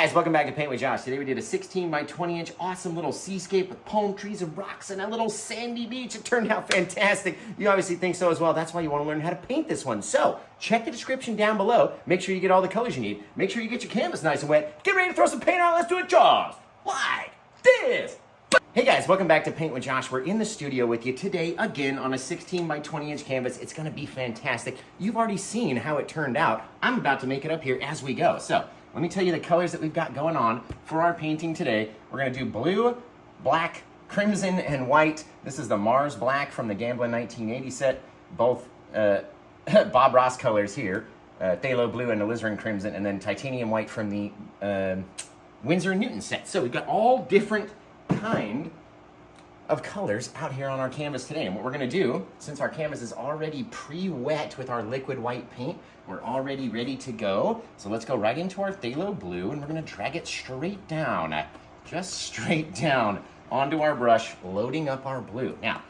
guys, welcome back to Paint with Josh. Today we did a 16 by 20 inch awesome little seascape with palm trees and rocks and a little sandy beach. It turned out fantastic. You obviously think so as well. That's why you want to learn how to paint this one. So check the description down below. Make sure you get all the colors you need. Make sure you get your canvas nice and wet. Get ready to throw some paint on. Let's do it, Josh. Like this. Hey guys, welcome back to Paint with Josh. We're in the studio with you today again on a 16 by 20 inch canvas. It's going to be fantastic. You've already seen how it turned out. I'm about to make it up here as we go. So let me tell you the colors that we've got going on for our painting today. We're going to do blue, black, crimson, and white. This is the Mars Black from the Gamblin 1980 set. Both Bob Ross colors here. Phthalo blue and alizarin crimson, and then titanium white from the Winsor & Newton set. So we've got all different kind of colors out here on our canvas today. And what we're going to do, since our canvas is already pre-wet with our liquid white paint, we're already ready to go. So let's go right into our phthalo blue, and we're going to drag it straight down, just straight down onto our brush, loading up our blue. Now,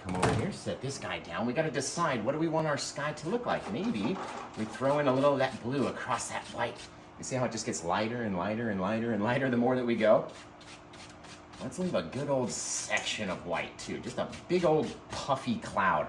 come over here, set this guy down. We got to decide, what do we want our sky to look like? Maybe we throw in a little of that blue across that white. You see how it just gets lighter and lighter and lighter and lighter the more that we go? Let's leave a good old section of white too. Just a big old puffy cloud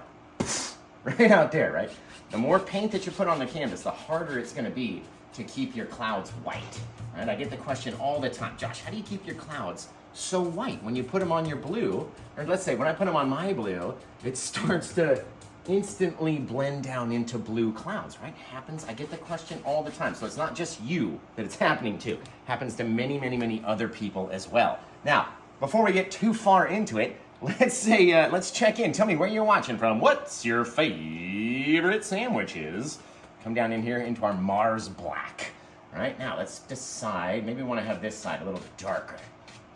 right out there, right? The more paint that you put on the canvas, the harder it's gonna be to keep your clouds white, right? I get the question all the time, Josh, how do you keep your clouds so white when you put them on your blue? Or let's say when I put them on my blue, it starts to instantly blend down into blue clouds, right? Happens, I get the question all the time. So it's not just you that it's happening to. It happens to many, many, many other people as well. Now, before we get too far into it, let's check in. Tell me where you're watching from. What's your favorite sandwiches? Come down in here into our Mars Black. All right, now let's decide. Maybe we want to have this side a little darker.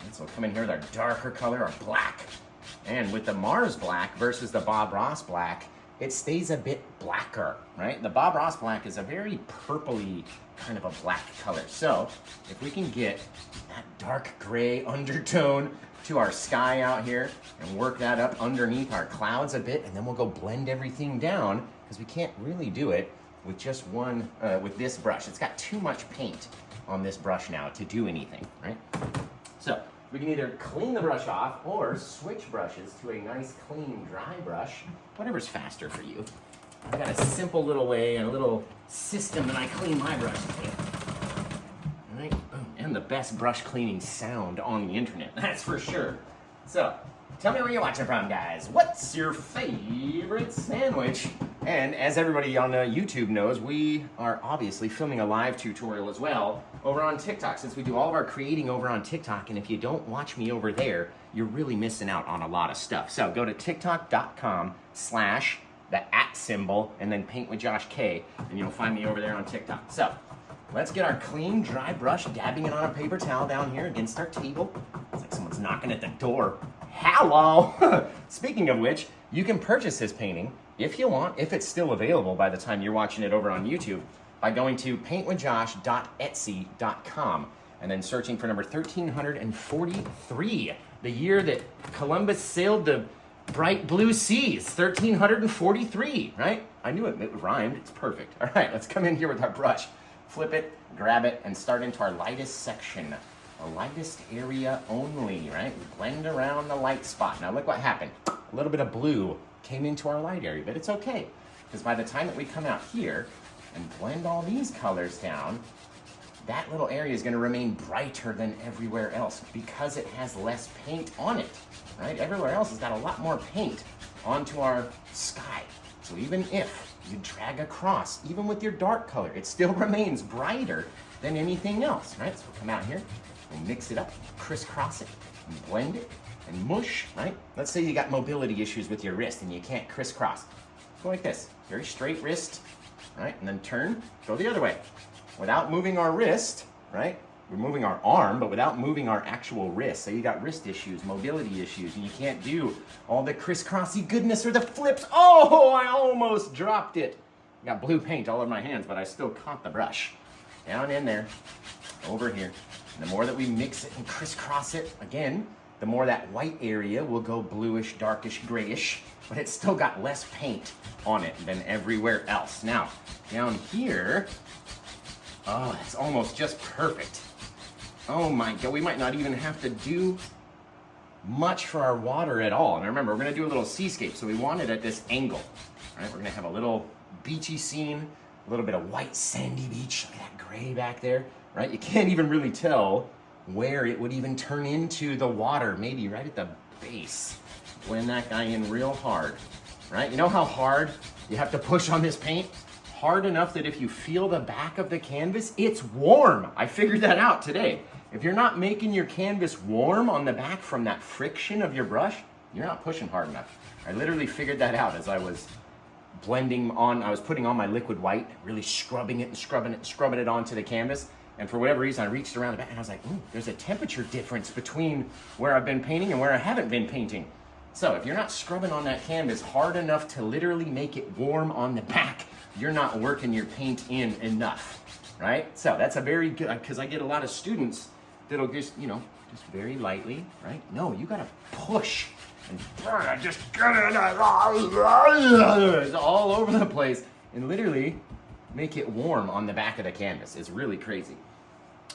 Right, so we'll come in here with our darker color, our black. And with the Mars Black versus the Bob Ross Black, it stays a bit blacker, right? The Bob Ross Black is a very purpley kind of a black color. So if we can get that dark gray undertone to our sky out here and work that up underneath our clouds a bit, and then we'll go blend everything down, because we can't really do it with just one, with this brush. It's got too much paint on this brush now to do anything, right? So we can either clean the brush off or switch brushes to a nice clean dry brush, whatever's faster for you. I've got a simple little way and a little system that I clean my brush with. All right, boom. And the best brush cleaning sound on the internet, that's for sure. So, tell me where you're watching from, guys. What's your favorite sandwich? And as everybody on YouTube knows, we are obviously filming a live tutorial as well over on TikTok, since we do all of our creating over on TikTok. And if you don't watch me over there, you're really missing out on a lot of stuff. So go to tiktok.com/the @ symbol and then PaintWithJoshK, and you'll find me over there on TikTok. So let's get our clean, dry brush, dabbing it on a paper towel down here against our table. It's like someone's knocking at the door. Hello! Speaking of which, you can purchase this painting if you want, if it's still available by the time you're watching it over on YouTube, by going to paintwithjosh.etsy.com and then searching for number 1343, the year that Columbus sailed the bright blue seas, 1343, right? I knew it rhymed, it's perfect. All right, let's come in here with our brush, flip it, grab it, and start into our lightest section, the lightest area only, right? We blend around the light spot. Now look what happened. A little bit of blue came into our light area, but it's okay, because by the time that we come out here and blend all these colors down, that little area is going to remain brighter than everywhere else because it has less paint on it, right? Everywhere else has got a lot more paint onto our sky. So even if you drag across, even with your dark color, it still remains brighter than anything else, right? So we'll come out here, we'll mix it up, crisscross it, and blend it, and mush, right? Let's say you got mobility issues with your wrist and you can't crisscross. Go like this, very straight wrist, right? And then turn, go the other way. Without moving our wrist, right? We're moving our arm, but without moving our actual wrist. So you got wrist issues, mobility issues, and you can't do all the crisscrossy goodness or the flips. Oh, I almost dropped it. I got blue paint all over my hands, but I still caught the brush. Down in there, over here. And the more that we mix it and crisscross it, again, the more that white area will go bluish, darkish, grayish, but it's still got less paint on it than everywhere else. Now, down here, oh, it's almost just perfect. Oh my God, we might not even have to do much for our water at all. And remember, we're gonna do a little seascape, so we want it at this angle. All right, we're gonna have a little beachy scene, a little bit of white sandy beach. Look at that gray back there, right? You can't even really tell where it would even turn into the water, maybe right at the base. Blend that guy in real hard, right? You know how hard you have to push on this paint? Hard enough that if you feel the back of the canvas, it's warm. I figured that out today. If you're not making your canvas warm on the back from that friction of your brush, you're not pushing hard enough. I literally figured that out as I was blending on, I was putting on my liquid white, really scrubbing it and scrubbing it and scrubbing it onto the canvas. And for whatever reason, I reached around the back and I was like, ooh, there's a temperature difference between where I've been painting and where I haven't been painting. So if you're not scrubbing on that canvas hard enough to literally make it warm on the back, you're not working your paint in enough, right? So that's a very good, because I get a lot of students that'll just, you know, just very lightly, right? No, you gotta push and just get it all over the place and literally make it warm on the back of the canvas. It's really crazy.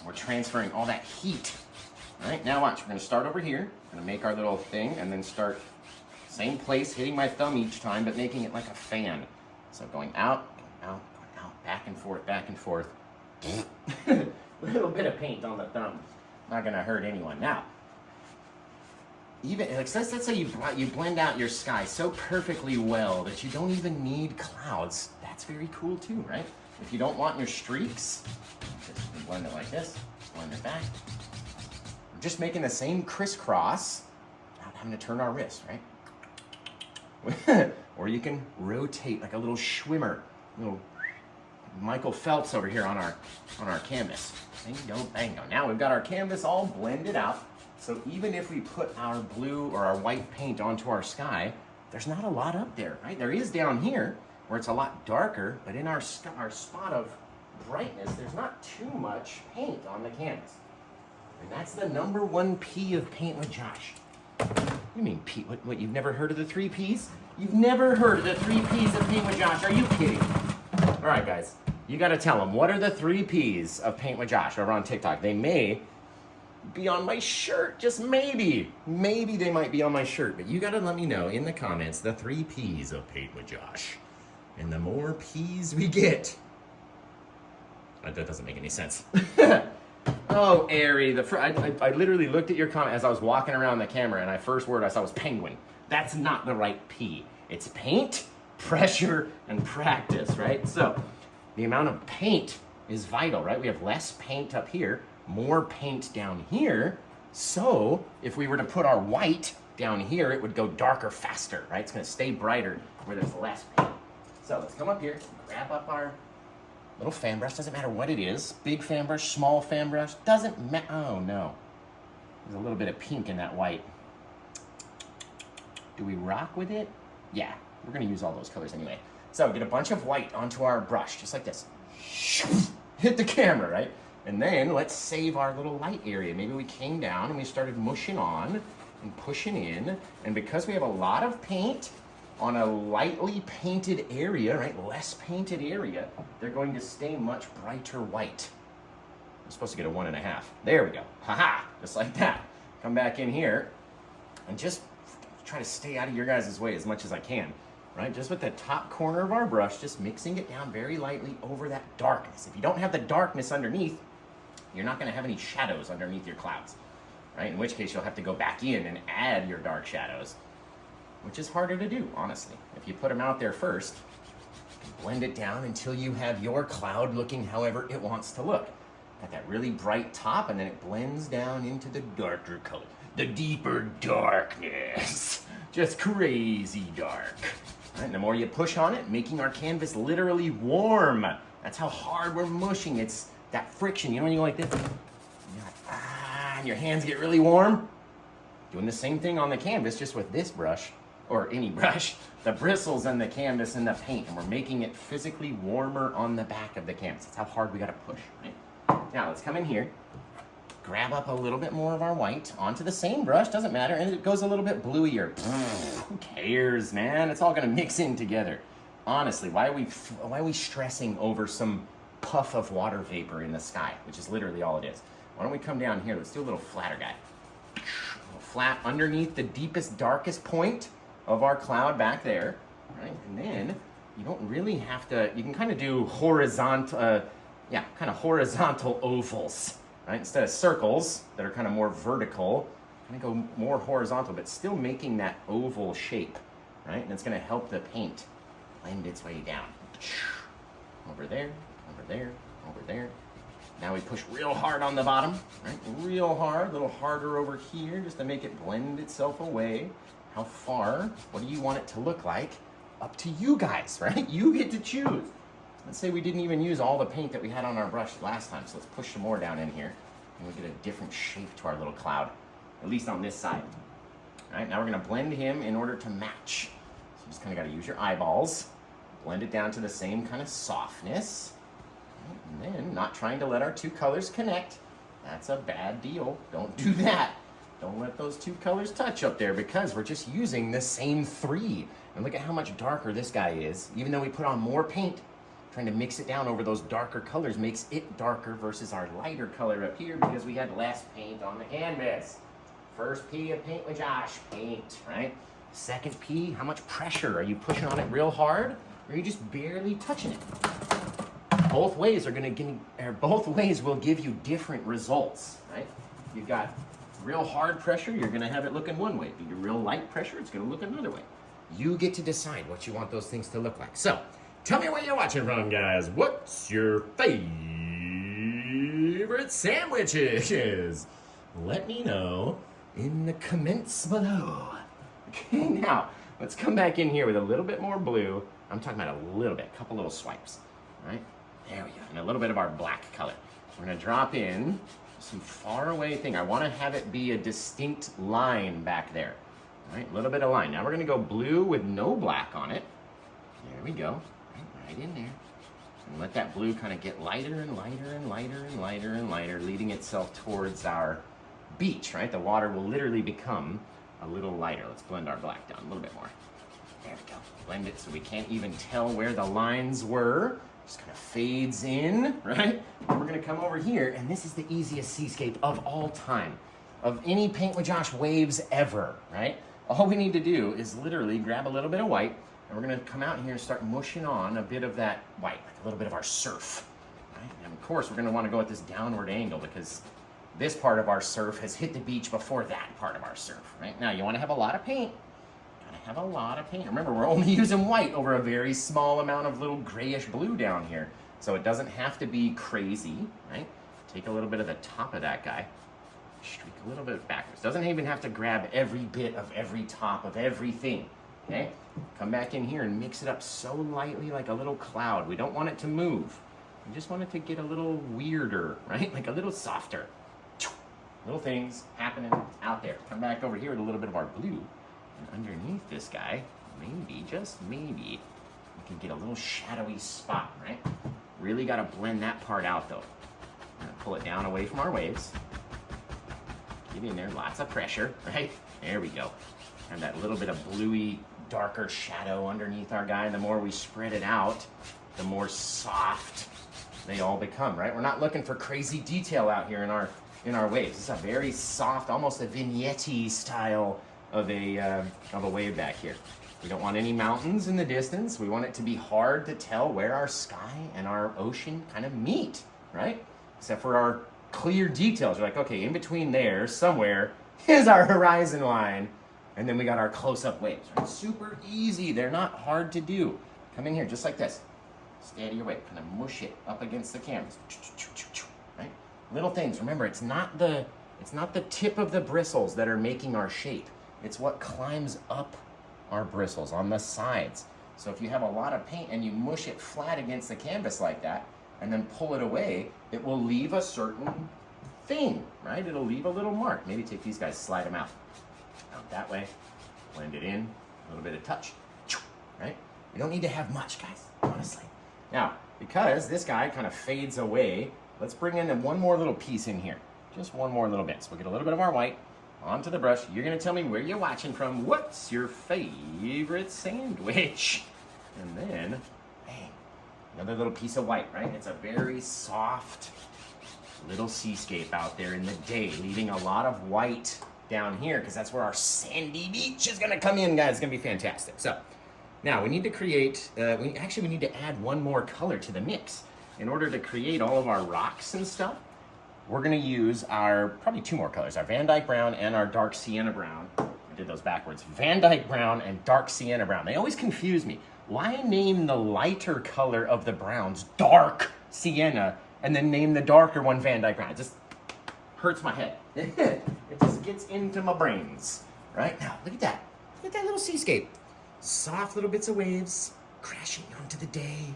We're transferring all that heat. All right, now watch, we're gonna start over here, gonna make our little thing and then start same place, hitting my thumb each time, but making it like a fan. So going out, back and forth, back and forth. A little bit of paint on the thumb. Not gonna hurt anyone. Now, even like let's say you blend out your sky so perfectly well that you don't even need clouds. That's very cool too, right? If you don't want your streaks, just blend it like this, blend it back. We're just making the same crisscross without having to turn our wrist, right? Or you can rotate like a little schwimmer, little Michael Phelps over here on our canvas. Bingo, bango. Now we've got our canvas all blended out. So even if we put our blue or our white paint onto our sky, there's not a lot up there, right? There is down here where it's a lot darker, but in our spot of brightness, there's not too much paint on the canvas. And that's the #1 P of Paint with Josh. You mean P? What? You've never heard of the 3 Ps? You've never heard of the 3 Ps of Paint with Josh? Are you kidding? All right, guys. You got to tell them, what are the 3 Ps of Paint with Josh over on TikTok? They may be on my shirt, just maybe. Maybe they might be on my shirt, but you got to let me know in the comments the 3 Ps of Paint with Josh. And the more Ps we get, that doesn't make any sense. Oh, Ari, I literally looked at your comment as I was walking around the camera, and the first word I saw was penguin. That's not the right P. It's paint, pressure, and practice, right? So the amount of paint is vital, right? We have less paint up here, more paint down here. So if we were to put our white down here, it would go darker faster, right? It's gonna stay brighter where there's less paint. So let's come up here, grab up our little fan brush. Doesn't matter what it is. Big fan brush, small fan brush, doesn't matter. Oh no, there's a little bit of pink in that white. Do we rock with it? Yeah, we're gonna use all those colors anyway. So get a bunch of white onto our brush, just like this. Hit the camera, right? And then let's save our little light area. Maybe we came down and we started mushing on and pushing in. And because we have a lot of paint on a lightly painted area, right? Less painted area, they're going to stay much brighter white. I'm supposed to get a 1.5. There we go. Haha, just like that. Come back in here and just try to stay out of your guys' way as much as I can, right? Just with the top corner of our brush, just mixing it down very lightly over that darkness. If you don't have the darkness underneath, you're not gonna have any shadows underneath your clouds, right? In which case you'll have to go back in and add your dark shadows, which is harder to do, honestly. If you put them out there first, blend it down until you have your cloud looking however it wants to look. Got that really bright top, and then it blends down into the darker color, the deeper darkness. Just crazy dark. Right, and the more you push on it, making our canvas literally warm. That's how hard we're mushing. It's that friction. You know when you go like this? And your hands get really warm? Doing the same thing on the canvas, just with this brush, or any brush, the bristles and the canvas and the paint, and we're making it physically warmer on the back of the canvas. That's how hard we gotta push, right? Now let's come in here, grab up a little bit more of our white onto the same brush, doesn't matter, and it goes a little bit bluier. Who cares, man? It's all gonna mix in together. Honestly, why are we stressing over some puff of water vapor in the sky, which is literally all it is. Why don't we come down here? Let's do a little flatter guy. A little flat underneath the deepest, darkest point of our cloud back there, right? And then you don't really have to, you can kind of do horizontal, kind of horizontal ovals, right? Instead of circles that are kind of more vertical, kind of go more horizontal, but still making that oval shape, right? And it's gonna help the paint blend its way down. Over there, over there, over there. Now we push real hard on the bottom, right? Real hard, a little harder over here just to make it blend itself away. How far? What do you want it to look like? Up to you guys, right? You get to choose. Let's say we didn't even use all the paint that we had on our brush last time, so let's push some more down in here and we get a different shape to our little cloud, at least on this side. All right, now we're gonna blend him in order to match. So you just kind of gotta use your eyeballs, blend it down to the same kind of softness. And then not trying to let our two colors connect. That's a bad deal. Don't do that. Don't let those two colors touch up there because we're just using the same three. And look at how much darker this guy is. Even though we put on more paint, trying to mix it down over those darker colors makes it darker versus our lighter color up here because we had less paint on the canvas. First P of Paint with Josh, paint, right? Second P, how much pressure? Are you pushing on it real hard or are you just barely touching it? Both ways both ways will give you different results, right? You've got real hard pressure, you're gonna have it looking one way. If you do real light pressure, it's gonna look another way. You get to decide what you want those things to look like. So, tell me where you're watching from, guys. What's your favorite sandwiches? Let me know in the comments below. Okay, now, let's come back in here with a little bit more blue. I'm talking about a little bit, a couple little swipes, right? There we go, and a little bit of our black color. We're gonna drop in some far away thing. I wanna have it be a distinct line back there. All right, a little bit of line. Now we're gonna go blue with no black on it. There we go, right in there. And let that blue kind of get lighter and lighter and lighter and lighter and lighter, leading itself towards our beach, right? The water will literally become a little lighter. Let's blend our black down a little bit more. There we go. Blend it so we can't even tell where the lines were. Just kind of fades in, right? And we're gonna come over here, and this is the easiest seascape of all time, of any Paint with Josh waves ever, right? All we need to do is literally grab a little bit of white, and we're gonna come out here and start mushing on a bit of that white, like a little bit of our surf, right? And of course, we're gonna wanna go at this downward angle because this part of our surf has hit the beach before that part of our surf, right? Now, you wanna have a lot of paint. Have a lot of paint. Remember, we're only using white over a very small amount of little grayish blue down here. So it doesn't have to be crazy, right? Take a little bit of the top of that guy, streak a little bit backwards. Doesn't even have to grab every bit of every top of everything, okay? Come back in here and mix it up so lightly like a little cloud. We don't want it to move. We just want it to get a little weirder, right? Like a little softer. Little things happening out there. Come back over here with a little bit of our blue. And underneath this guy, maybe, just maybe, we can get a little shadowy spot, right? Really got to blend that part out, though. We're going to pull it down away from our waves. Get in there, lots of pressure, right? There we go. And that little bit of bluey, darker shadow underneath our guy. The more we spread it out, the more soft they all become, right? We're not looking for crazy detail out here in our waves. It's a very soft, almost a vignette-y style of a wave back here. We don't want any mountains in the distance. We want it to be hard to tell where our sky and our ocean kind of meet, right? Except for our clear details. You're like, okay, in between there, somewhere, is our horizon line. And then we got our close-up waves, right? Super easy. They're not hard to do. Come in here just like this. Stay out of your way. Kind of mush it up against the canvas. Right? Little things. Remember, it's not the tip of the bristles that are making our shape. It's what climbs up our bristles on the sides. So if you have a lot of paint and you mush it flat against the canvas like that and then pull it away, it will leave a certain thing, right? It'll leave a little mark. Maybe take these guys, slide them out that way, blend it in, a little bit of touch, right? You don't need to have much, guys, honestly. Now, because this guy kind of fades away, let's bring in one more little piece in here. Just one more little bit. So we'll get a little bit of our white onto the brush. You're gonna tell me where you're watching from. What's your favorite sandwich? And then, bang, another little piece of white, right? It's a very soft, little seascape out there in the day, leaving a lot of white down here because that's where our sandy beach is gonna come in, guys. It's gonna be fantastic. So now we need to create, we need to add one more color to the mix. In order to create all of our rocks and stuff, we're gonna use probably two more colors, our Van Dyke Brown and our dark Sienna Brown. I did those backwards. Van Dyke Brown and dark Sienna Brown. They always confuse me. Why name the lighter color of the browns dark Sienna and then name the darker one Van Dyke Brown? It just hurts my head. It just gets into my brains. Right now, look at that. Look at that little seascape. Soft little bits of waves crashing onto the day.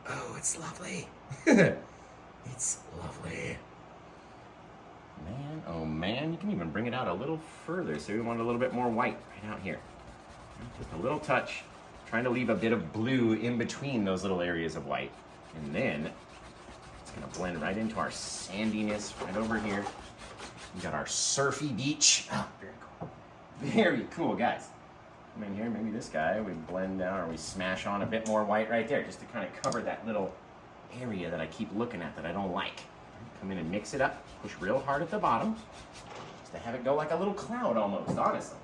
Oh, it's lovely. It's lovely. Man, oh man, you can even bring it out a little further. So we want a little bit more white right out here. Just a little touch, trying to leave a bit of blue in between those little areas of white. And then it's gonna blend right into our sandiness right over here. We got our surfy beach. Oh, very cool. Very cool, guys. Come in here, maybe this guy, we blend down or we smash on a bit more white right there just to kind of cover that little area that I keep looking at that I don't like. Come in and mix it up, push real hard at the bottom, just to have it go like a little cloud almost, honestly.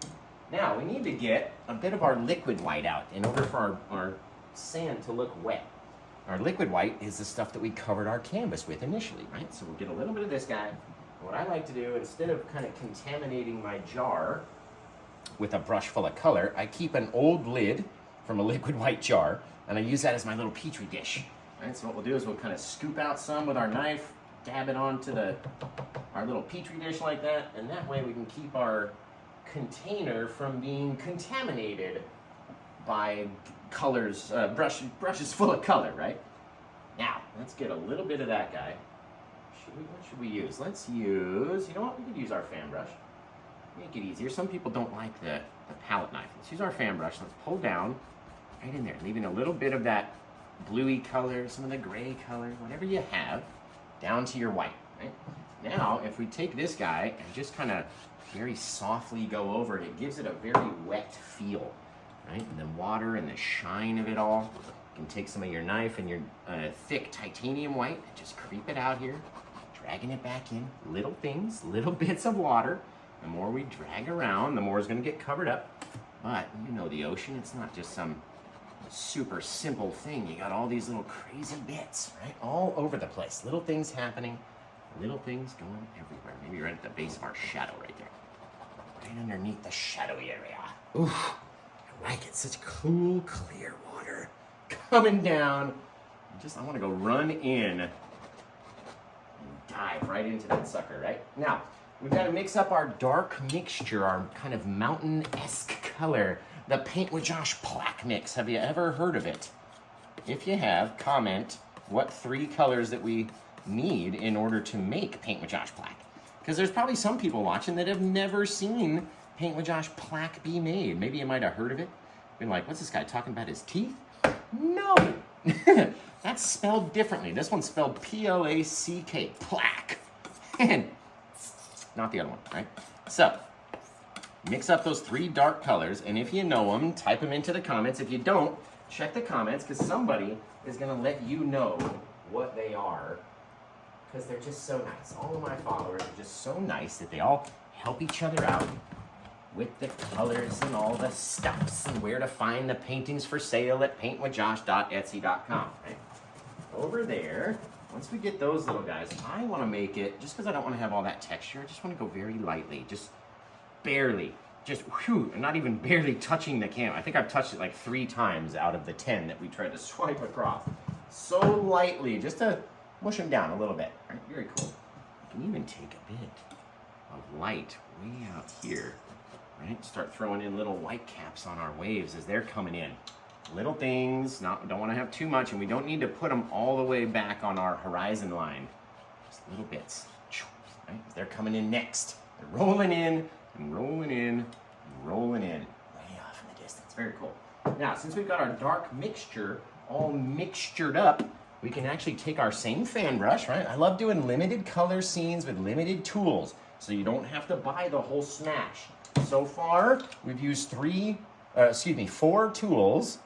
Now, we need to get a bit of our liquid white out in order for our sand to look wet. Our liquid white is the stuff that we covered our canvas with initially, right? So we'll get a little bit of this guy. What I like to do, instead of kind of contaminating my jar with a brush full of color, I keep an old lid from a liquid white jar, and I use that as my little petri dish. Right? So what we'll do is we'll kind of scoop out some with our knife, dab it onto our little petri dish like that, and that way we can keep our container from being contaminated by colors, brushes full of color, right? Now, let's get a little bit of that guy. What should we use? Let's use, you know what, we could use our fan brush. Make it easier. Some people don't like the palette knife. Let's use our fan brush. Let's pull down right in there, leaving a little bit of that bluey color, some of the gray color, whatever you have, down to your white, right? Now, if we take this guy and just kind of very softly go over it, it gives it a very wet feel, right? And the water and the shine of it all. You can take some of your knife and your thick titanium white and just creep it out here, dragging it back in. Little things, little bits of water. The more we drag around, the more it's going to get covered up. But you know the ocean, it's not just some super simple thing. You got all these little crazy bits, right? All over the place. Little things happening, little things going everywhere. Maybe right at the base of our shadow right there. Right underneath the shadowy area. Ooh, I like it. Such cool, clear water coming down. I want to go run in and dive right into that sucker, right? Now, we've got to mix up our dark mixture, our kind of mountain-esque color, the Paint with Josh plaque mix. Have you ever heard of it? If you have, comment what 3 colors that we need in order to make Paint with Josh plaque. Because there's probably some people watching that have never seen Paint with Josh plaque be made. Maybe you might have heard of it. Been like, what's this guy talking about, his teeth? No! That's spelled differently. This one's spelled P-L-A-C-K, plaque. And not the other one, right? So, mix up those 3 dark colors, and if you know them, type them into the comments. If you don't, check the comments, because somebody is going to let you know what they are, because they're just so nice. All of my followers are just so nice that they all help each other out with the colors and all the stuffs and where to find the paintings for sale at paintwithjosh.etsy.com, right? Over there, once we get those little guys, I want to make it, just because I don't want to have all that texture, I just want to go very lightly, just barely, just whew, and not even barely touching the camera. I think I've touched it like 3 times out of the 10 that we tried to swipe across. So lightly, just to mush them down a little bit, right? Very cool. You can even take a bit of light way out here, right? Start throwing in little white caps on our waves as they're coming in. Little things, don't want to have too much, and we don't need to put them all the way back on our horizon line. Just little bits, right? They're coming in next. They're rolling in, and rolling in, and rolling in. Way off in the distance, very cool. Now, since we've got our dark mixture all mixtured up, we can actually take our same fan brush, right? I love doing limited color scenes with limited tools, so you don't have to buy the whole smash. So far, we've used 4 tools,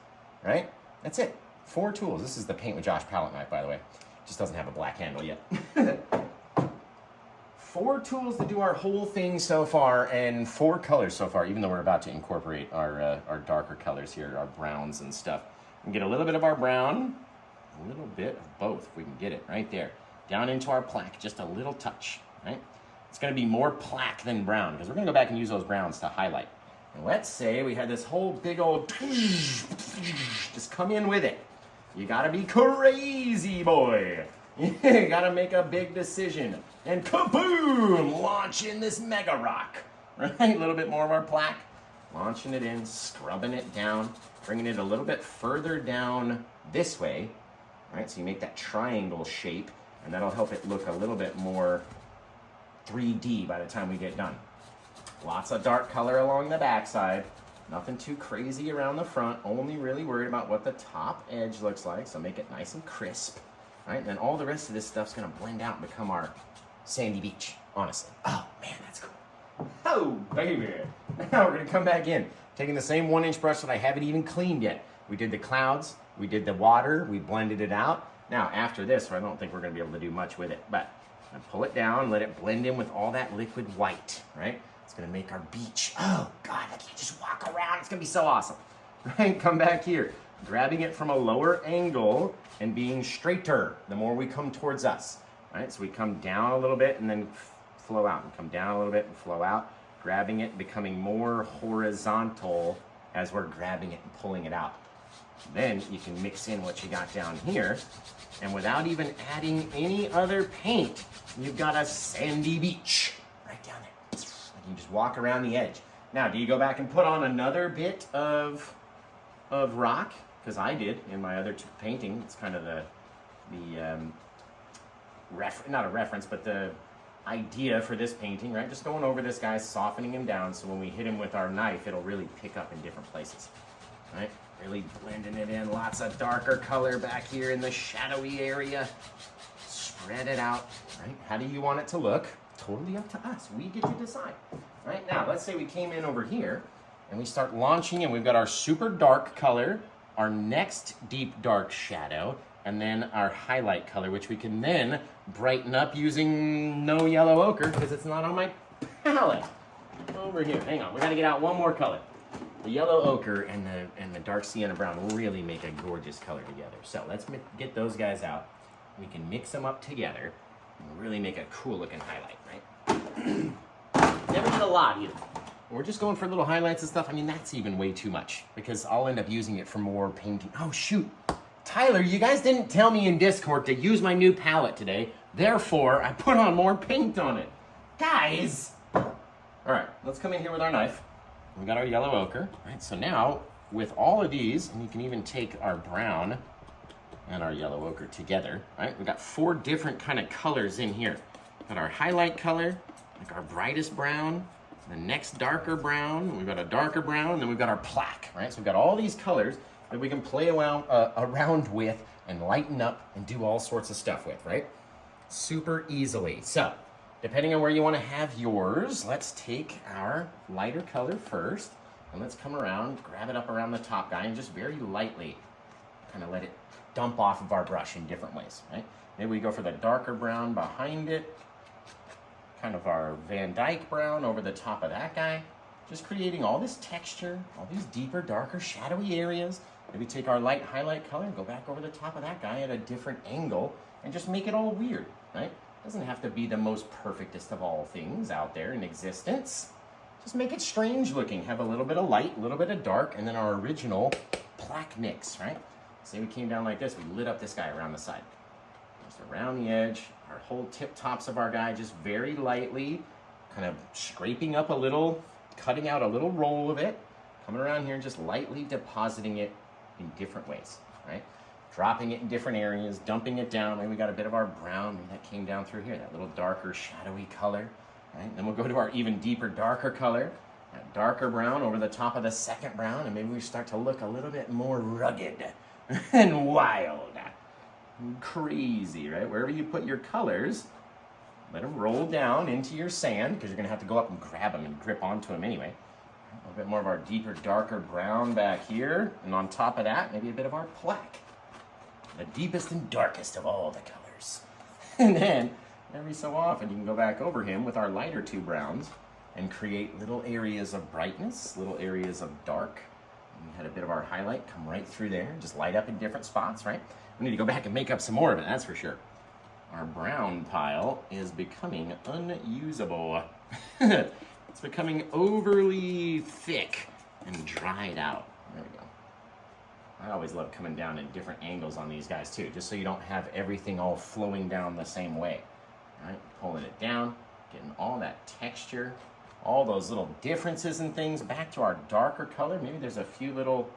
right? That's it, 4 tools. This is the Paint with Josh palette knife, by the way. Just doesn't have a black handle yet. 4 tools to do our whole thing so far, and 4 colors so far, even though we're about to incorporate our darker colors here, our browns and stuff. And get a little bit of our brown, a little bit of both, if we can get it right there, down into our plaque, just a little touch, right? It's gonna be more plaque than brown, because we're gonna go back and use those browns to highlight. And let's say we had this whole big old, just come in with it. You gotta be crazy, boy. You gotta make a big decision. And kaboom! Launch in this mega rock. Right? A little bit more of our plaque. Launching it in, scrubbing it down, bringing it a little bit further down this way. Right? So you make that triangle shape, and that'll help it look a little bit more 3D by the time we get done. Lots of dark color along the backside. Nothing too crazy around the front. Only really worried about what the top edge looks like, so make it nice and crisp. Right? And then all the rest of this stuff's gonna blend out and become our sandy beach, honestly. Oh man, that's cool. Oh baby. Now we're gonna come back in, taking the same 1-inch brush that I haven't even cleaned yet. We did the clouds, we did the water, we blended it out. Now after this, I don't think we're gonna be able to do much with it, but I pull it down, let it blend in with all that liquid white, right? It's gonna make our beach. Oh God, I can't just walk around. It's gonna be so awesome, right? Come back here, grabbing it from a lower angle and being straighter the more we come towards us, right? So we come down a little bit and then flow out, and come down a little bit and flow out, grabbing it, becoming more horizontal as we're grabbing it and pulling it out. Then you can mix in what you got down here, and without even adding any other paint, you've got a sandy beach right down there. You just walk around the edge. Now, do you go back and put on another bit of rock? Because I did in my other painting. It's kind of not a reference, but the idea for this painting, right? Just going over this guy, softening him down, so when we hit him with our knife, it'll really pick up in different places, right? Really blending it in. Lots of darker color back here in the shadowy area. Spread it out, right? How do you want it to look? Totally up to us. We get to decide. Right now, let's say we came in over here and we start launching, and we've got our super dark color, our next deep dark shadow, and then our highlight color, which we can then brighten up using no yellow ochre because it's not on my palette. Over here, hang on, we gotta get out one more color. The yellow ochre and the dark sienna brown will really make a gorgeous color together. So let's get those guys out. We can mix them up together and really make a cool looking highlight, right? Never did a lot either. We're just going for little highlights and stuff. I mean, that's even way too much because I'll end up using it for more painting. Oh shoot, Tyler, you guys didn't tell me in Discord to use my new palette today. Therefore, I put on more paint on it. Guys! All right, let's come in here with our knife. We got our yellow ochre, right? So now, with all of these, and you can even take our brown and our yellow ochre together, right? We got 4 different kind of colors in here. Got our highlight color, like our brightest brown, the next darker brown, we've got a darker brown, and then we've got our plaque, right? So we've got all these colors that we can play around with and lighten up and do all sorts of stuff with, right? Super easily. So, depending on where you want to have yours, let's take our lighter color first, and let's come around, grab it up around the top guy, and just very lightly kind of let it dump off of our brush in different ways, right? Maybe we go for the darker brown behind it, kind of our Van Dyke brown over the top of that guy, just creating all this texture, all these deeper, darker, shadowy areas. Maybe take our light highlight color and go back over the top of that guy at a different angle and just make it all weird, right? Doesn't have to be the most perfectest of all things out there in existence. Just make it strange looking. Have a little bit of light, a little bit of dark, and then our original plaque mix, right? Say we came down like this, we lit up this guy around the side. Just around the edge, our whole tip tops of our guy, just very lightly, kind of scraping up a little, cutting out a little roll of it, coming around here and just lightly depositing it in different ways, right? Dropping it in different areas, dumping it down. Maybe we got a bit of our brown, maybe that came down through here, that little darker, shadowy color, right? Then we'll go to our even deeper, darker color, that darker brown over the top of the second brown, and maybe we start to look a little bit more rugged and wild. Crazy, right? Wherever you put your colors, let them roll down into your sand, because you're going to have to go up and grab them and grip onto them anyway. A little bit more of our deeper, darker brown back here, and on top of that, maybe a bit of our plaque. The deepest and darkest of all the colors. And then every so often you can go back over him with our lighter two browns and create little areas of brightness, little areas of dark. We had a bit of our highlight come right through there, just light up in different spots, right? We need to go back and make up some more of it, that's for sure. Our brown pile is becoming unusable. It's becoming overly thick and dried out. There we go. I always love coming down at different angles on these guys too, just so you don't have everything all flowing down the same way. All right, pulling it down, getting all that texture, all those little differences and things back to our darker color. Maybe there's a few little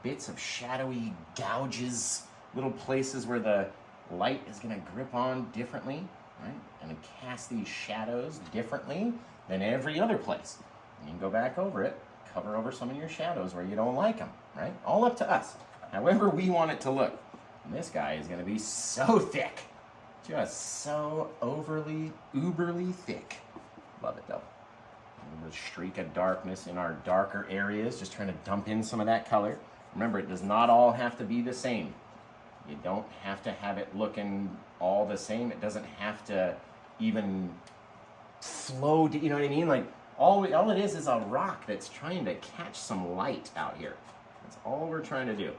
bits of shadowy gouges, little places where the light is gonna grip on differently, right? And cast these shadows differently than every other place. And you can go back over it, cover over some of your shadows where you don't like them, right? All up to us, however we want it to look. And this guy is gonna be so thick, just so overly, uberly thick. Love it though. A streak of darkness in our darker areas, just trying to dump in some of that color. Remember, it does not all have to be the same. You don't have to have it looking all the same. It doesn't have to even flow, you know what I mean? Like, all it is a rock that's trying to catch some light out here. That's all we're trying to do.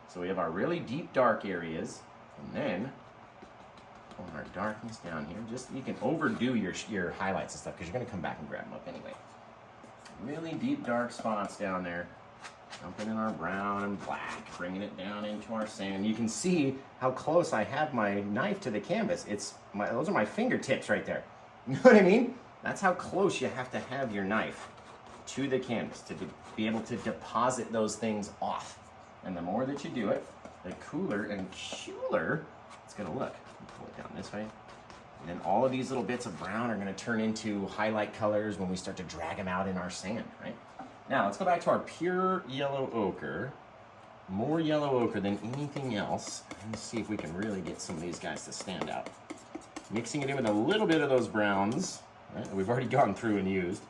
So we have our really deep dark areas, and then pull our darkness down here. Just, you can overdo your highlights and stuff because you're going to come back and grab them up anyway. Really deep dark spots down there. Dumping in our brown and black, bringing it down into our sand. You can see how close I have my knife to the canvas. Those are my fingertips right there. You know what I mean? That's how close you have to have your knife to the canvas to be able to deposit those things off. And the more that you do it, the cooler and cooler it's gonna look. Pull it down this way. And then all of these little bits of brown are gonna turn into highlight colors when we start to drag them out in our sand, right? Now, let's go back to our pure yellow ochre. More yellow ochre than anything else. Let's see if we can really get some of these guys to stand out. Mixing it in with a little bit of those browns, right, that we've already gone through and used,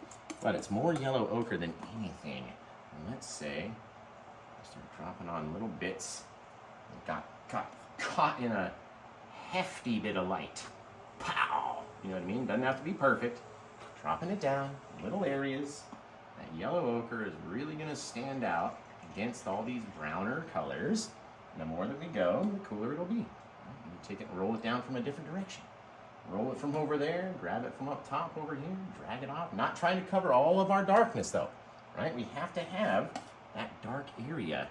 but it's more yellow ochre than anything. And let's say, start dropping on little bits. Got caught in a hefty bit of light. Pow! You know what I mean? Doesn't have to be perfect. Dropping it down, little areas. That yellow ochre is really going to stand out against all these browner colors. And the more that we go, the cooler it'll be. You take it and roll it down from a different direction. Roll it from over there, grab it from up top over here, drag it off. Not trying to cover all of our darkness though, right? We have to have that dark area.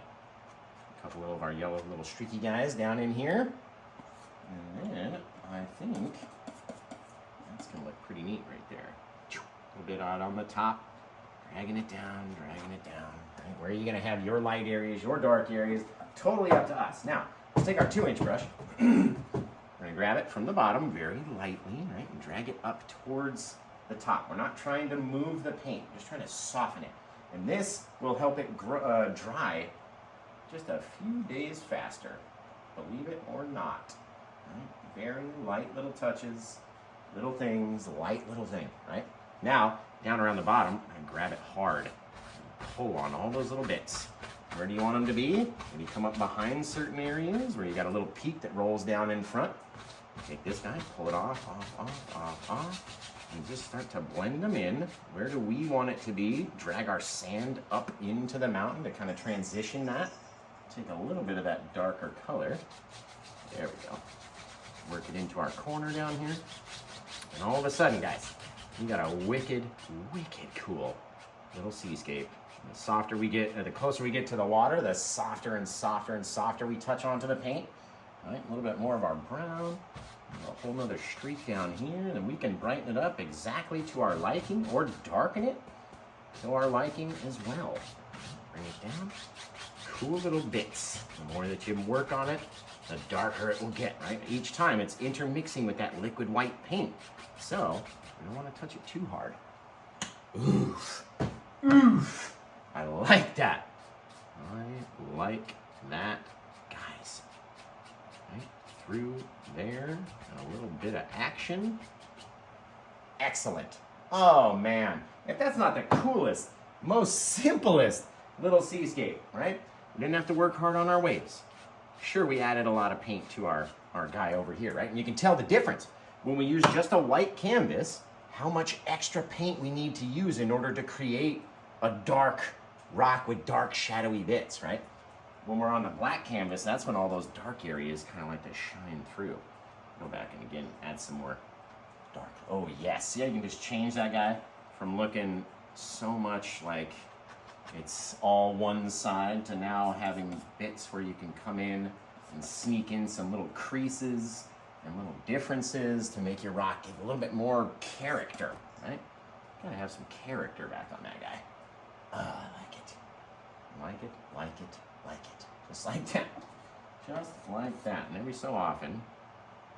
A couple of our yellow little streaky guys down in here. And then I think that's going to look pretty neat right there. A little bit out on the top. Dragging it down, dragging it down. Right? Where are you going to have your light areas, your dark areas? Totally up to us. Now, let's take our 2-inch brush. We're going to grab it from the bottom very lightly, right? And drag it up towards the top. We're not trying to move the paint, just trying to soften it. And this will help it dry just a few days faster. Believe it or not. Right? Very light little touches, little things, light little thing, right? Now, down around the bottom, I grab it hard. Pull on all those little bits. Where do you want them to be? Maybe come up behind certain areas where you got a little peak that rolls down in front. Take this guy, pull it off, and just start to blend them in. Where do we want it to be? Drag our sand up into the mountain to kind of transition that. Take a little bit of that darker color. There we go. Work it into our corner down here. And all of a sudden, guys, you got a wicked, wicked cool little seascape. The softer we get, the closer we get to the water, the softer and softer and softer we touch onto the paint. All right, a little bit more of our brown, a whole nother streak down here, and we can brighten it up exactly to our liking or darken it to our liking as well. Bring it down. Cool little bits. The more that you work on it, the darker it will get, right? Each time it's intermixing with that liquid white paint. So, you don't want to touch it too hard. Oof. Oof. I like that. I like that, guys. Right through there, and a little bit of action. Excellent. Oh man, if that's not the coolest, most simplest little seascape, right? We didn't have to work hard on our waves. Sure, we added a lot of paint to our guy over here, right? And you can tell the difference when we use just a white canvas, how much extra paint we need to use in order to create a dark rock with dark shadowy bits, right? When we're on the black canvas, that's when all those dark areas kind of like to shine through. Go back and again, add some more dark. Oh yes, see, I can just change that guy from looking so much like it's all one side to now having bits where you can come in and sneak in some little creases and little differences to make your rock give a little bit more character, right? Gotta have some character back on that guy. I like it. Like it, like it, like it. Just like that. Just like that. And every so often,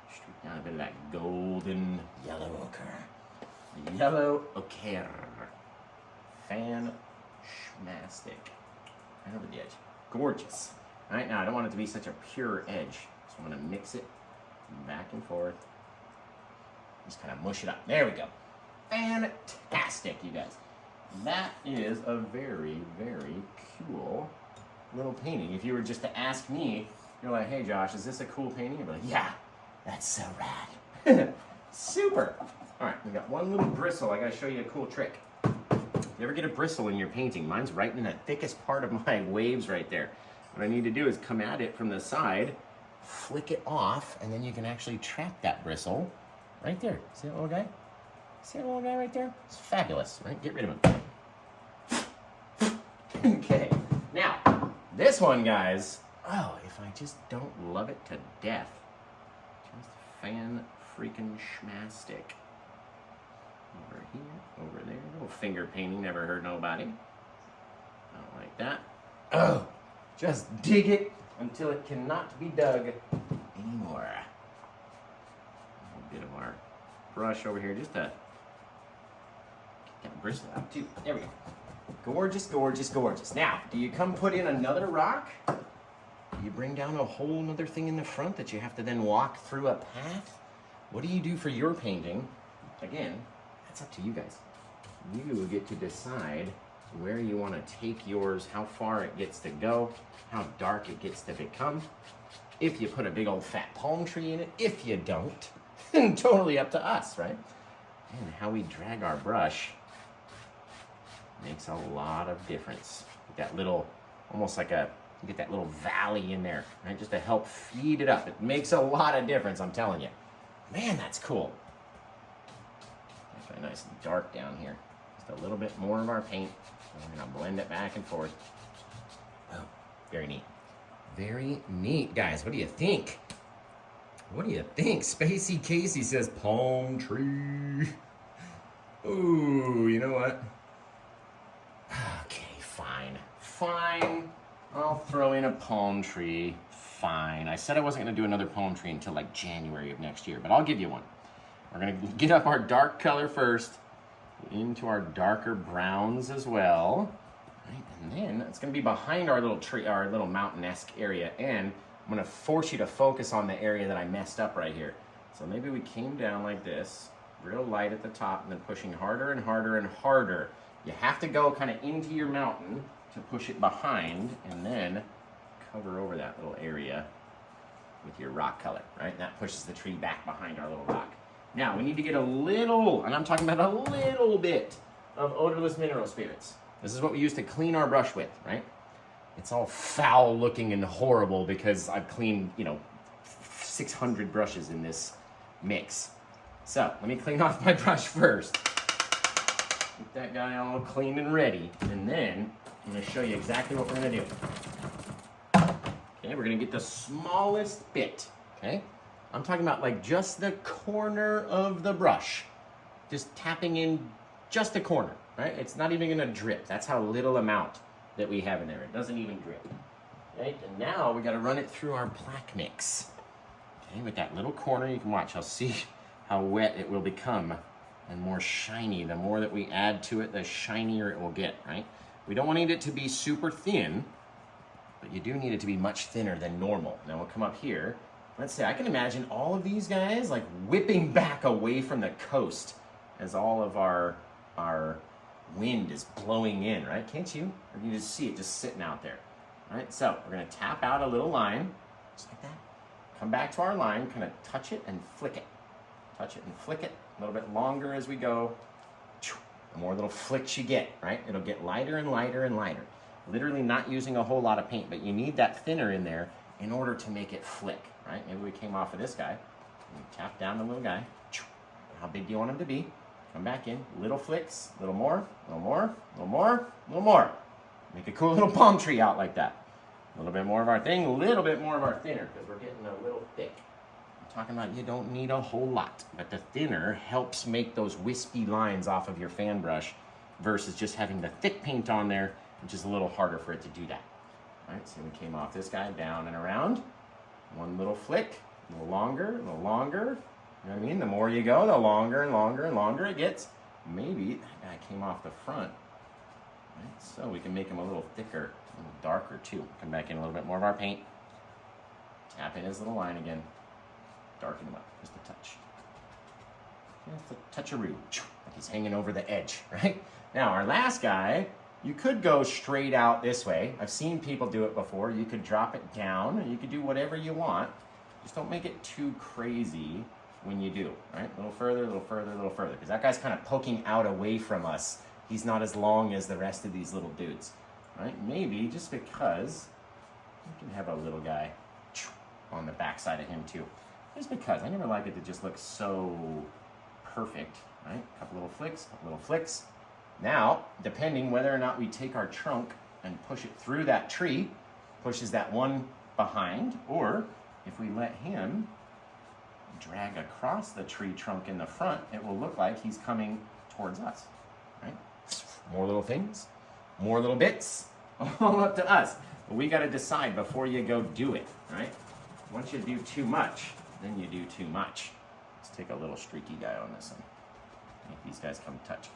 streak down a bit of that golden yellow ochre. The yellow ochre. Fantastic. Right over the edge. Gorgeous. All right, now I don't want it to be such a pure edge, so I'm gonna mix it back and forth. Just kind of mush it up. There we go. Fantastic, you guys. That is a very, very cool little painting. If you were just to ask me, you're like, hey Josh, is this a cool painting? You'd be like, yeah, that's so rad. Super. All right, we got one little bristle. I gotta show you a cool trick. You ever get a bristle in your painting? Mine's right in the thickest part of my waves right there. What I need to do is come at it from the side, flick it off, and then you can actually trap that bristle right there. See that little guy? See that little guy right there? It's fabulous, right? Get rid of him. Okay, now, this one, guys, oh, if I just don't love it to death. Just fan-freaking-schmastic. Over here, over there, little finger painting, never hurt nobody. Don't like that. Oh, just dig it until it cannot be dug anymore. A bit of our brush over here, just to get that bristle out too. There we go. Gorgeous, gorgeous, gorgeous. Now, do you come put in another rock? Do you bring down a whole nother thing in the front that you have to then walk through a path? What do you do for your painting? Again, that's up to you guys. You get to decide where you want to take yours, how far it gets to go, how dark it gets to become. If you put a big old fat palm tree in it, if you don't, totally up to us, right? And how we drag our brush makes a lot of difference. That little, almost like a, you get that little valley in there, right? Just to help feed it up. It makes a lot of difference, I'm telling you. Man, that's cool. Actually nice and dark down here. Just a little bit more of our paint. We're gonna blend it back and forth. Oh, very neat. Very neat, guys. What do you think? What do you think? Spacey Casey says palm tree. Ooh, you know what? Okay, fine. Fine. I'll throw in a palm tree. Fine. I said I wasn't going to do another palm tree until like January of next year, but I'll give you one. We're going to get up our dark color first, into our darker browns as well. Right, and then it's going to be behind our little tree, our little mountain-esque area, and I'm going to force you to focus on the area that I messed up right here. So maybe we came down like this, real light at the top, and then pushing harder and harder and harder. You have to go kind of into your mountain to push it behind, and then cover over that little area with your rock color, right? And that pushes the tree back behind our little rock. Now, we need to get a little, and I'm talking about a little bit of odorless mineral spirits. This is what we use to clean our brush with, right? It's all foul looking and horrible because I've cleaned, 600 brushes in this mix. So, let me clean off my brush first. Get that guy all clean and ready, and then I'm going to show you exactly what we're going to do. Okay, we're going to get the smallest bit, okay? I'm talking about like just the corner of the brush. Just tapping in just the corner, right? It's not even going to drip. That's how little amount that we have in there. It doesn't even drip. Right? And now we got to run it through our black mix. Okay, with that little corner, you can watch. I'll see how wet it will become and more shiny. The more that we add to it, the shinier it will get, right? We don't want it to be super thin, but you do need it to be much thinner than normal. Now we'll come up here. Let's say I can imagine all of these guys like whipping back away from the coast as all of our wind is blowing in, right? Can't you? Or you just see it just sitting out there. All right, so we're gonna tap out a little line, just like that. Come back to our line, kind of touch it and flick it. touch it and flick it a little bit longer as we go. The more little flicks you get, right? It'll get lighter and lighter and lighter. Literally not using a whole lot of paint, but you need that thinner in there in order to make it flick, right? Maybe we came off of this guy. And tap down the little guy. How big do you want him to be? Come back in, little flicks, a little more, a little more, a little more, a little more. Make a cool little palm tree out like that. A little bit more of our thing, a little bit more of our thinner, because we're getting a little thick. I'm talking about you don't need a whole lot, but the thinner helps make those wispy lines off of your fan brush versus just having the thick paint on there, which is a little harder for it to do that. All right, so we came off this guy, down and around. One little flick, a little longer, a little longer. You know what I mean? The more you go, the longer and longer and longer it gets. Maybe that guy came off the front. Right, so we can make him a little thicker, a little darker too. Come back in a little bit more of our paint. Tap in his little line again. Darken him up, just a touch. Just a touch-a-roo, like he's hanging over the edge, right? Now, our last guy, you could go straight out this way. I've seen people do it before. You could drop it down, and you could do whatever you want. Just don't make it too crazy when you do, right? A little further, a little further, a little further, because that guy's kind of poking out away from us. He's not as long as the rest of these little dudes, right? Maybe just because you can have a little guy on the back side of him too. Just because I never like it to just look so perfect, right? A couple little flicks, couple little flicks. Now, depending whether or not we take our trunk and push it through that tree, pushes that one behind, or if we let him drag across the tree trunk in the front, it will look like he's coming towards us, right? More little things, more little bits, all up to us. But we got to decide before you go do it, right? Once you do too much, then you do too much. Let's take a little streaky guy on this one. Make these guys come touch.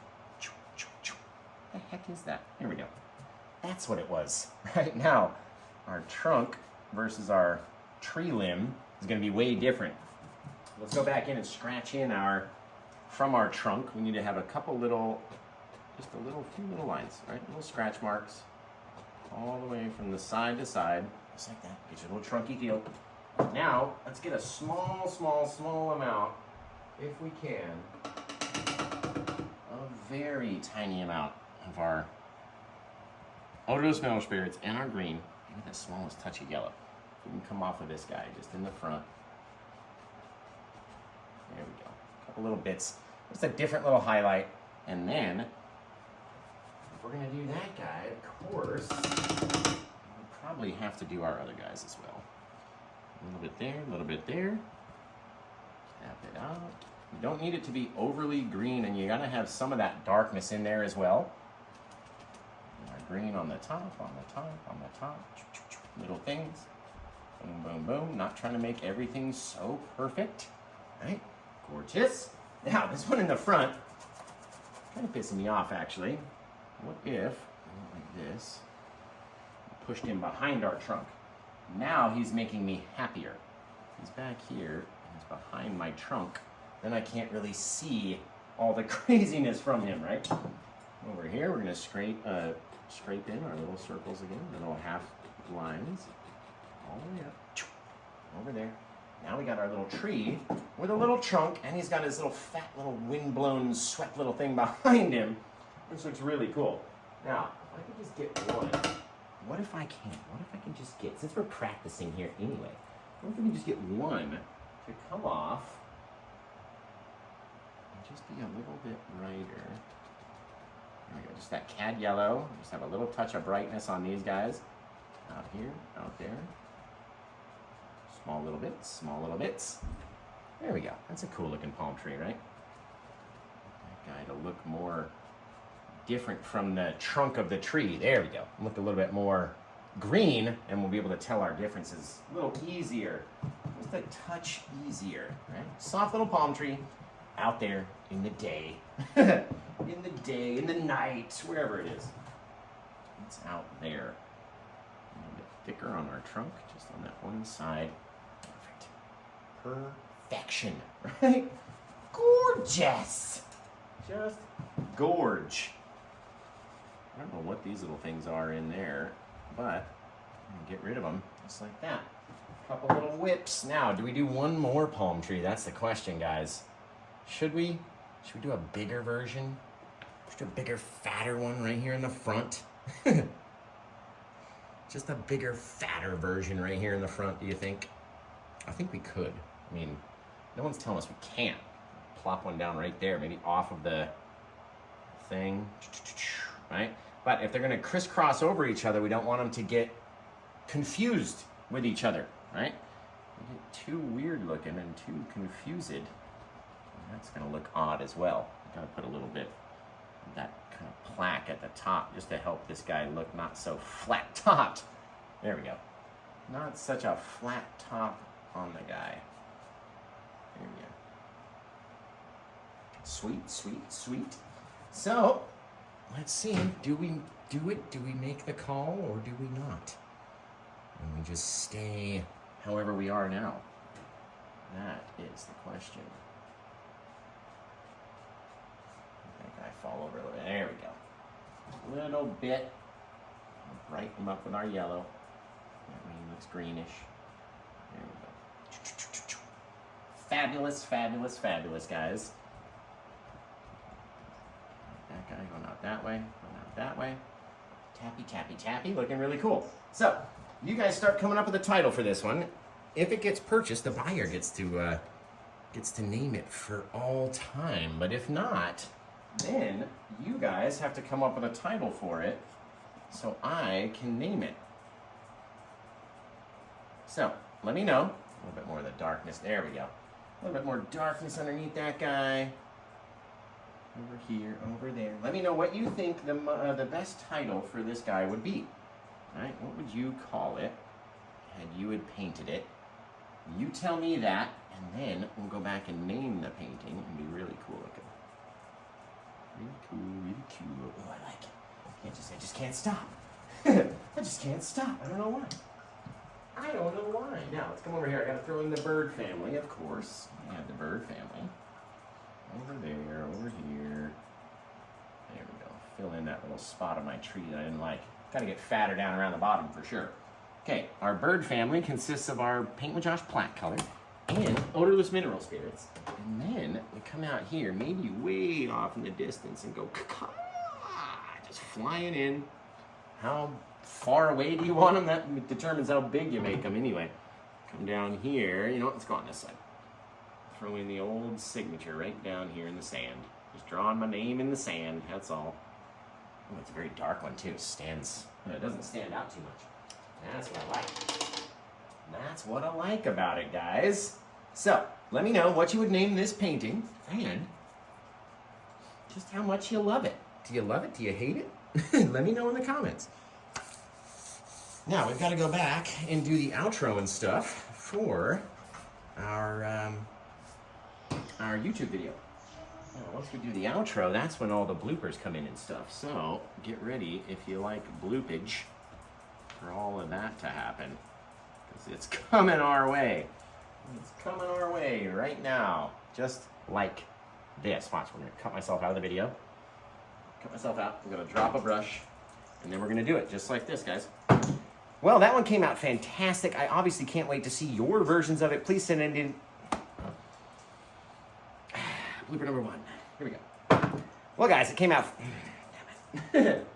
What the heck is that? Here we go. That's what it was. Right now, our trunk versus our tree limb is going to be way different. Let's go back in and scratch in from our trunk. We need to have a couple little, just a few little lines, right? Little scratch marks all the way from the side to side, just like that. Get your little trunky feel. Now, let's get a small amount, if we can, a very tiny amount of our odorless metal spirits and our green, maybe the smallest touch of yellow. We can come off of this guy just in the front. There we go. A couple little bits. Just a different little highlight. And then, if we're going to do that guy, of course, we'll probably have to do our other guys as well. A little bit there, a little bit there. Tap it out. You don't need it to be overly green, and you got to have some of that darkness in there as well. And our green on the top, on the top, on the top. Little things. Boom, boom, boom. Not trying to make everything so perfect. Right? Gorgeous. Now, this one in the front, kind of pissing me off, actually. What if, like this, pushed him behind our trunk? Now he's making me happier. He's back here, and he's behind my trunk. Then I can't really see all the craziness from him, right? Over here, we're going to scrape in our little circles again, the little half lines. All the way up. Over there. Now we got our little tree with a little trunk, and he's got his little fat little wind-blown swept little thing behind him, which looks really cool. Now, if I could just get one. What if I can? What if I can just get, since we're practicing here anyway, what if we can just get one to come off and just be a little bit brighter? There we go, just that cad yellow. Just have a little touch of brightness on these guys. Out here, out there. Small little bits, small little bits. There we go. That's a cool looking palm tree, right? That guy to look more different from the trunk of the tree. There we go. Look a little bit more green, and we'll be able to tell our differences a little easier. Just a touch easier, right? Soft little palm tree out there in the day. In the day, in the night, wherever it is. It's out there. A little bit thicker on our trunk, just on that one side. Perfect. Perfection, right? Gorgeous. Just gorge. I don't know what these little things are in there, but I'm gonna get rid of them just like that. A couple little whips. Now, do we do one more palm tree? That's the question, guys. Should we do a bigger version? Just a bigger, fatter one right here in the front. Just a bigger, fatter version right here in the front, do you think? I think we could. I mean, no one's telling us we can't. Plop one down right there, maybe off of the thing, right? But if they're gonna crisscross over each other, we don't want them to get confused with each other, right? They get too weird looking and too confused. And that's gonna look odd as well. Gotta put a little bit of that kind of plaque at the top just to help this guy look not so flat topped. There we go. Not such a flat top on the guy. There we go. Sweet, sweet, sweet. So, let's see. Do we do it? Do we make the call or do we not? And we just stay however we are now? That is the question. I fall over a little bit. There we go. A little bit. Brighten them up with our yellow. That way he looks greenish. There we go. Fabulous, fabulous, fabulous, guys. That guy going out that way, going out that way. Tappy, tappy, tappy. Looking really cool. So, you guys start coming up with a title for this one. If it gets purchased, the buyer gets to name it for all time. But if not, then you guys have to come up with a title for it so I can name it. So, let me know. A little bit more of the darkness. There we go. A little bit more darkness underneath that guy. Over here, over there. Let me know what you think the best title for this guy would be. All right, what would you call it had you had painted it? You tell me that, and then we'll go back and name the painting and be really cool looking. Really cool, really cool. Oh, I like it. I just can't stop. I just can't stop. I don't know why. I don't know why. Now, let's come over here. I gotta throw in the bird family, of course. We have the bird family. Over there, over here. There we go. Fill in that little spot of my tree that I didn't like. Gotta get fatter down around the bottom for sure. Okay, our bird family consists of our Paint with Josh black color and odorless mineral spirits. And then we come out here, maybe way off in the distance, and go just flying in. How far away do you want them? That determines how big you make them anyway. Come down here. You know what? Let's go on this side. Throw in the old signature right down here in the sand. Just drawing my name in the sand, that's all. Oh, it's a very dark one too. It doesn't stand out too much. That's what I like. That's what I like about it, guys. So, let me know what you would name this painting and just how much you love it. Do you love it? Do you hate it? Let me know in the comments. Now, we've got to go back and do the outro and stuff for our YouTube video. Now, once we do the outro, that's when all the bloopers come in and stuff. So, get ready if you like bloopage for all of that to happen. Because it's coming our way. It's coming our way right now. Just like this. Watch, we're going to cut myself out of the video. Cut myself out. I'm going to drop a brush. And then we're going to do it just like this, guys. Well, that one came out fantastic. I obviously can't wait to see your versions of it. Please send it in. Blooper number 1. Here we go. Well, guys, it came out. Damn it.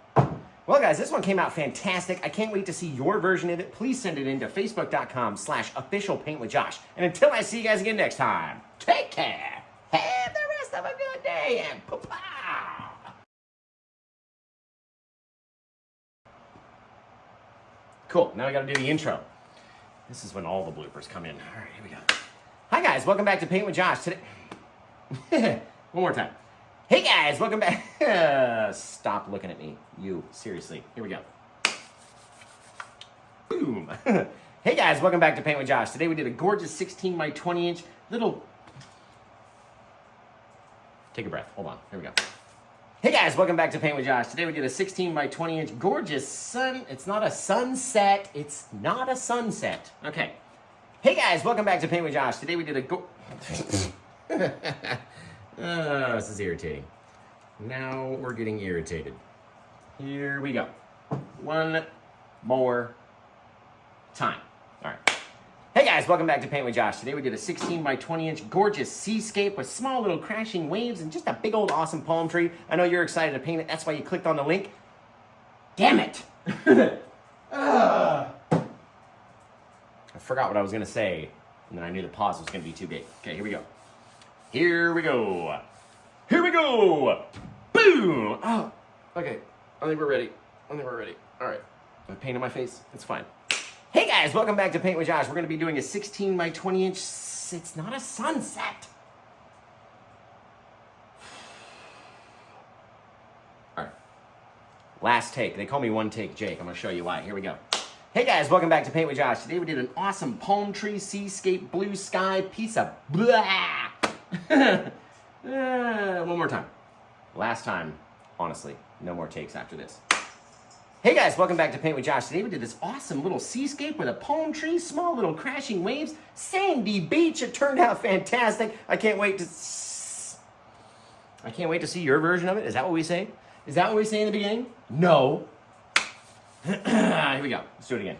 Well, guys, this one came out fantastic. I can't wait to see your version of it. Please send it in to facebook.com/officialpaintwithjosh. And until I see you guys again next time, take care. Have the rest of a good day and pa-pow. Cool. Now I got to do the intro. This is when all the bloopers come in. All right, here we go. Hi, guys. Welcome back to Paint with Josh. Today. One more time. Hey guys, welcome back. Stop looking at me. You, seriously. Here we go. Boom. Hey guys, welcome back to Paint with Josh. Today we did a gorgeous 16 by 20 inch little... Take a breath. Hold on. Here we go. Hey guys, welcome back to Paint with Josh. Today we did a 16 by 20 inch gorgeous sun... It's not a sunset. It's not a sunset. Okay. Hey guys, welcome back to Paint with Josh. Today we did a Oh, this is irritating. Now we're getting irritated. Here we go. One more time. All right. Hey guys, welcome back to Paint with Josh. Today we did a 16 by 20 inch gorgeous seascape with small little crashing waves and just a big old awesome palm tree. I know you're excited to paint it. That's why you clicked on the link. Damn it! I forgot what I was going to say, and then I knew the pause was going to be too big. Okay, here we go. Here we go. Here we go. Boom! Oh, okay. I think we're ready. All right. I painted my face. It's fine. Hey guys, welcome back to Paint with Josh. We're going to be doing a 16 by 20 inch, it's not a sunset. All right. Last take. They call me one take Jake. I'm going to show you why. Here we go. Hey guys, welcome back to Paint with Josh. Today we did an awesome palm tree, seascape, blue sky, piece of blah. One more time. Last time, honestly. No more takes after this. Hey guys, welcome back to Paint with Josh. Today we did this awesome little seascape with a palm tree, small little crashing waves, sandy beach. It turned out fantastic. I can't wait to see your version of it. Is that what we say? Is that what we say in the beginning? No. Here we go. Let's do it again.